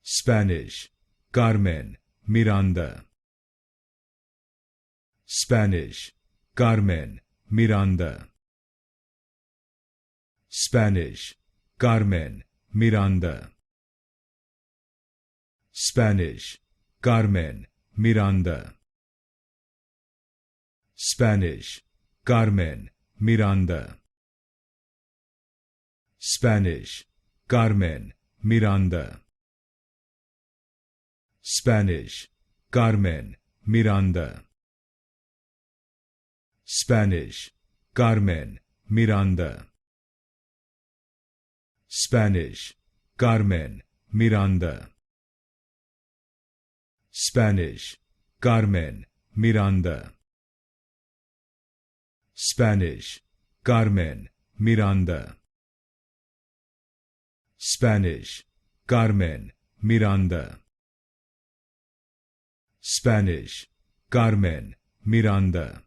Spanish, Carmen Miranda. Spanish, Carmen Miranda. Spanish, Carmen Miranda. Spanish, Carmen Miranda. Spanish, Carmen Miranda. Spanish, Carmen Miranda. Spanish, Carmen Miranda. Spanish, Carmen Miranda. Spanish, Carmen Miranda. Spanish, Carmen Miranda. Spanish, Carmen Miranda. Spanish, Carmen Miranda. Spanish, Carmen Miranda.